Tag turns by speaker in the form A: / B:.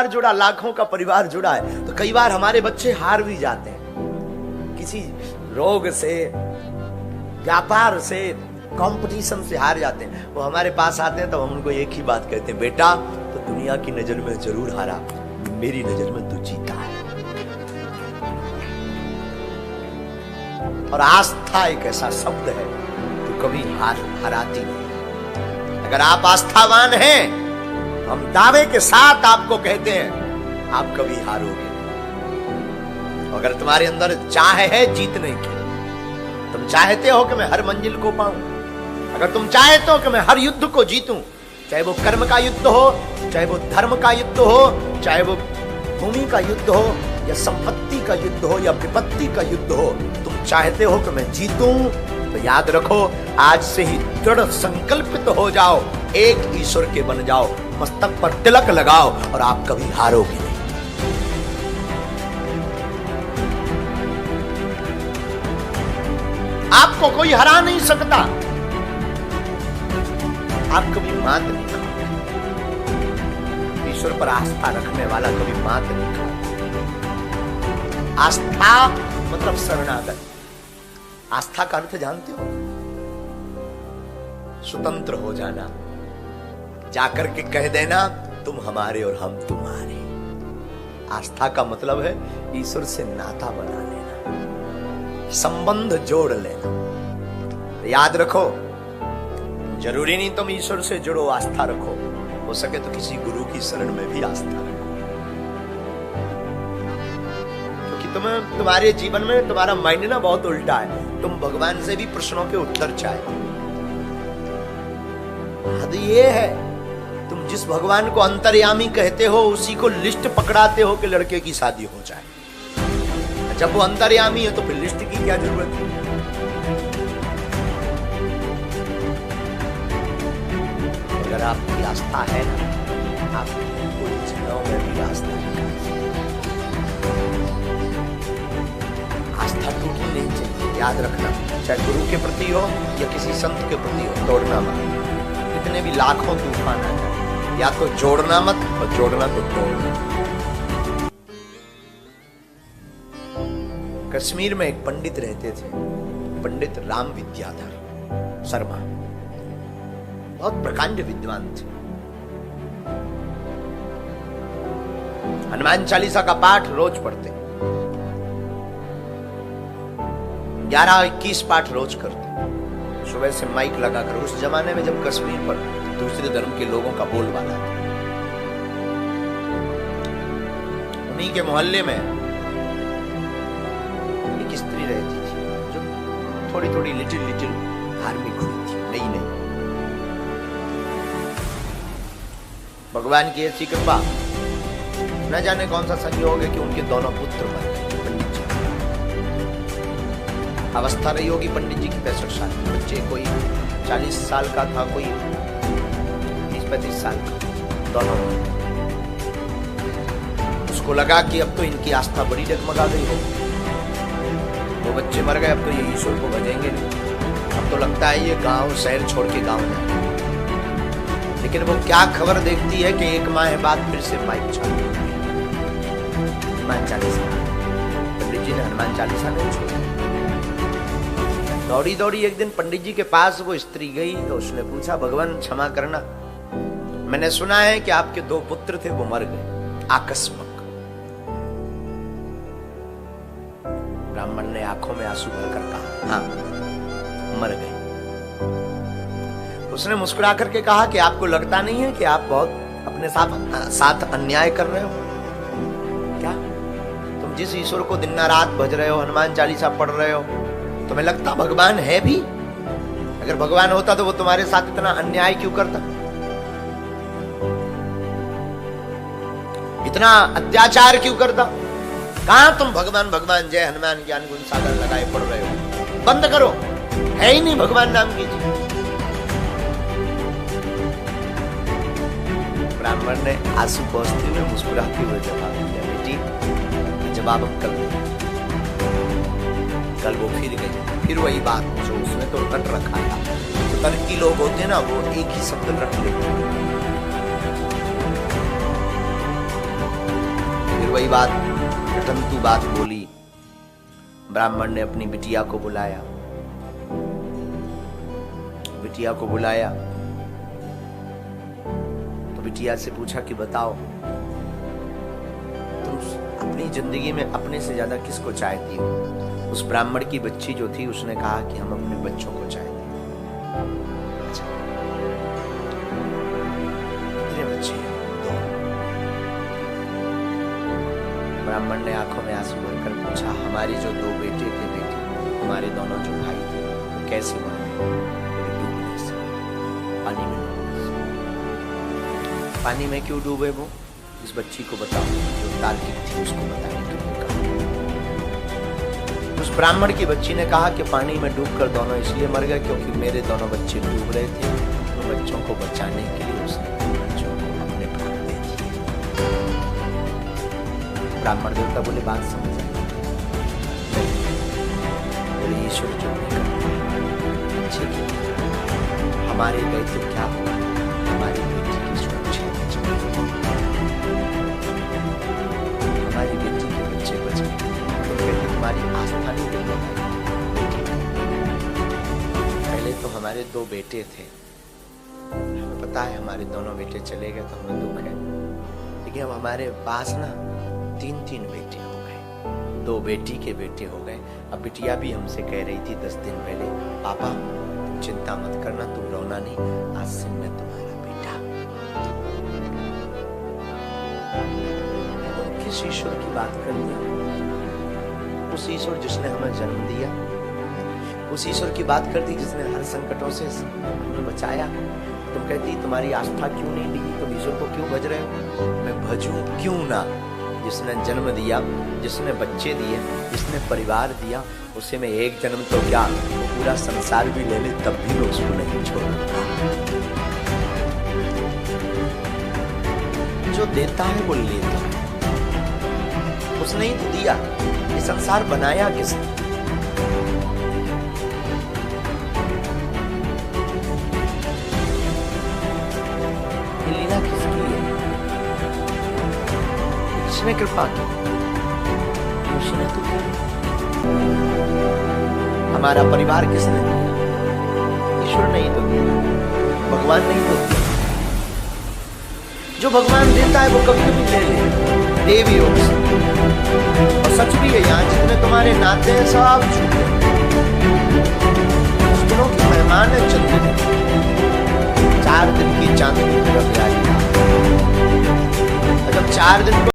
A: परिवार जुड़ा, लाखों का परिवार जुड़ा है। तो कई बार हमारे बच्चे हार भी जाते हैं, किसी रोग से, व्यापार से, कंपटीशन से हार जाते हैं। वो हमारे पास आते हैं तो हम उनको एक ही बात कहते हैं, बेटा तो दुनिया की नजर में जरूर हारा, मेरी नजर में तू जीता है। और आस्था एक ऐसा शब्द है जो कभी हराती नहीं। अगर आप आस्थावान हैं, हम दावे के साथ आपको कहते हैं, आप कभी हारोगे नहीं। अगर तुम्हारे अंदर चाह है जीतने की, तुम चाहते हो कि मैं हर मंजिल को पाऊं, अगर तुम चाहते हो कि मैं हर युद्ध को जीतूं, चाहे वो कर्म का युद्ध हो, चाहे वो धर्म का युद्ध हो, चाहे वो भूमि का युद्ध हो, या संपत्ति का युद्ध हो, या विपत्ति का युद्ध हो, तुम चाहते हो कि मैं जीतूं, तो याद रखो, आज से ही दृढ़ संकल्पित हो जाओ, एक ईश्वर के बन जाओ, मस्तक पर तिलक लगाओ और आप कभी हारोगे नहीं। आपको कोई हरा नहीं सकता, आप कभी मात नहीं खाओगे। ईश्वर पर आस्था रखने वाला कभी मात नहीं खाओगे। आस्था मतलब शरणागत। आस्था का अर्थ जानते हो? स्वतंत्र हो जाना, जाकर के कह देना तुम हमारे और हम तुम्हारे। आस्था का मतलब है ईश्वर से नाता बना लेना, संबंध जोड़ लेना। याद रखो, जरूरी नहीं तुम ईश्वर से जुड़ो, आस्था रखो, हो सके तो किसी गुरु की शरण में भी आस्था रखो, क्योंकि तुम्हें, तुम्हारे जीवन में तुम्हारा माइंड ना बहुत उल्टा है। तुम भगवान से भी प्रश्नों के उत्तर चाहे। हद ये है, तुम जिस भगवान को अंतर्यामी कहते हो उसी को लिस्ट पकड़ाते हो कि लड़के की शादी हो जाए। जब वो अंतर्यामी है तो फिर लिस्ट की क्या जरूरत है? अगर आपकी आस्था है ना, आप उलझनों में भी आस्था है। आस्था टूटनी नहीं चाहिए, याद रखना, चाहे गुरु के प्रति हो या किसी संत के प्रति हो, तोड़ना मत। कितने भी लाखों तूफान आ जाए, या तो जोड़ना मत, और जोड़ना तो तोड़ना। कश्मीर में एक पंडित रहते थे, पंडित राम विद्याधर शर्मा, बहुत प्रकांड विद्वान थे। हनुमान चालीसा का पाठ रोज पढ़ते, 11-21 पाठ रोज करते, सुबह से माइक लगाकर। उस जमाने में जब कश्मीर पर दूसरे धर्म के लोगों का बोलबाला था, उन्हीं के मोहल्ले में एक स्त्री रहती थी जो थोड़ी थोड़ी लिटिल धार्मिक हुई थी, नई नई। भगवान की ऐसी कृपा, न जाने कौन सा संयोग है कि उनके दोनों पुत्र बन गए पंडित जी। अवस्था रही होगी पंडित जी की 65 साल, बच्चे कोई 40 साल का था, कोई 30-35 साल का, दोनों। उसको लगा कि अब तो इनकी आस्था बड़ी डगमगा गई हो, वो बच्चे मर गए, अब तो ये ईश्वर को भजेंगे नहीं, अब तो लगता है ये गांव शहर छोड़ के गांव जाए। लेकिन वो क्या खबर देखती है कि 1 माह बाद फिर से माइक चालू, हनुमान चालीसा। पंडित जी ने हनुमान चालीसा नहीं छोड़ी। दौड़ी दौड़ी एक दिन पंडित जी के पास वो स्त्री गई तो उसने पूछा, भगवान क्षमा करना, मैंने सुना है कि आपके 2 पुत्र थे, वो मर गए आकस्मिक। ब्राह्मण ने आंखों में आंसू भरकर कहा, हाँ मर गए। उसने मुस्कुरा करके कहा कि आपको लगता नहीं है कि आप बहुत अपने साथ अन्याय कर रहे हो क्या? तुम जिस ईश्वर को दिन रात भज रहे हो, हनुमान चालीसा पढ़ रहे हो, तुम्हें लगता भगवान है भी? अगर भगवान होता तो वो तुम्हारे साथ इतना अन्याय क्यों करता, इतना अत्याचार क्यों करता? कहां तुम भगवान भगवान जय हनुमान ज्ञान गुण सागर लगाए पढ़ रहे हो? बंद करो, है ही नहीं भगवान नाम की चीज। ब्राह्मण ने आंसू पोंछते हुए मुस्कुराते हुए जवाब दिया, बेटी जवाब हम कल वो फिर गई, फिर वही बात जो उसने तो रट रखा था। तो तर्की लोग होते ना, वो एक ही शब्द रट लेते। वही बात कटंतु बात बोली। ब्राह्मण ने अपनी बिटिया को बुलाया, बिटिया को बुलाया तो बिटिया से पूछा कि बताओ तुम अपनी जिंदगी में अपने से ज्यादा किसको चाहती हो? उस ब्राह्मण की बच्ची जो थी उसने कहा कि हम अपने बच्चों को चाहते हैं। अच्छा, कितने बच्चे हैं? 2। ब्राह्मण ने आंखों में आंसू भरकर पूछा, हमारी जो 2 बेटे थे बेटी, हमारे दोनों जो भाई थे, वो कैसे मरे? डूबने से, पानी में डूबने से। पानी में क्यों डूबे वो? इस बच्ची को बताओ, जो तार्किक थी उसको बताने के लिए कहा। उस ब्राह्मण की बच्ची ने कहा कि पानी में डूबकर दोनों इसलिए मर गए क्योंकि मेरे दोनों बच्चे डूब रहे थे, तो बच्चों को बचाने के लिए उसने बच्चों को अपने प्राण दे दिए। ब्राह्मण देवता बोले बात समझ आई, बोले ईश्वर जो ठीक है, हमारे गए तो क्या हुआ? हमारी बेटी की सुरक्षा बच गई, हमारी बेटी के बच्चे बच गए। तो कहते तुम्हारी आस्था नहीं देखो, पहले तो हमारे 2 बेटे थे, हमें पता है हमारे दोनों बेटे चले गए तो हमें दुख है, लेकिन अब हमारे पास ना 3 बेटे हो गए, 2 बेटी के बेटे हो गए। अब बिटिया भी हमसे कह रही थी 10 दिन पहले, पापा तुम चिंता मत करना, तुम रोना नहीं, आज से मैं तुम्हारा बेटा। तुम किस ईश्वर की बात कर दी? उस ईश्वर जिसने हमें जन्म दिया, उस ईश्वर की बात कर दी जिसने हर संकटों से हमें बचाया। तुम कहती तुम्हारी आस्था क्यों नहीं ली, तुम ईश्वर को क्यों भज रहे हो? मैं भजूं क्यों ना? जिसने जन्म दिया, जिसने बच्चे दिए, जिसने परिवार दिया, उसे मैं एक जन्म तो क्या, वो पूरा संसार भी ले ले तब भी मैं उसको नहीं छोड़ूंगा। जो देता है वो लेता है, उसने ही तो दिया। ये संसार बनाया किसने? ये लीला किसकी है? किसने कृपा की? उसने तो की। हमारा परिवार किसने दिया? ईश्वर नहीं तो दिया, भगवान नहीं तो दिया। जो भगवान देता है वो कभी कभी ले ले, दे भी हो। और सच भी है, यहाँ जितने तुम्हारे नाते हैं सब झूठे। उस दिनों की मेहमान है चंद्र, 4 दिन की चांदनी तरफ जा रही है। जब 4 दिन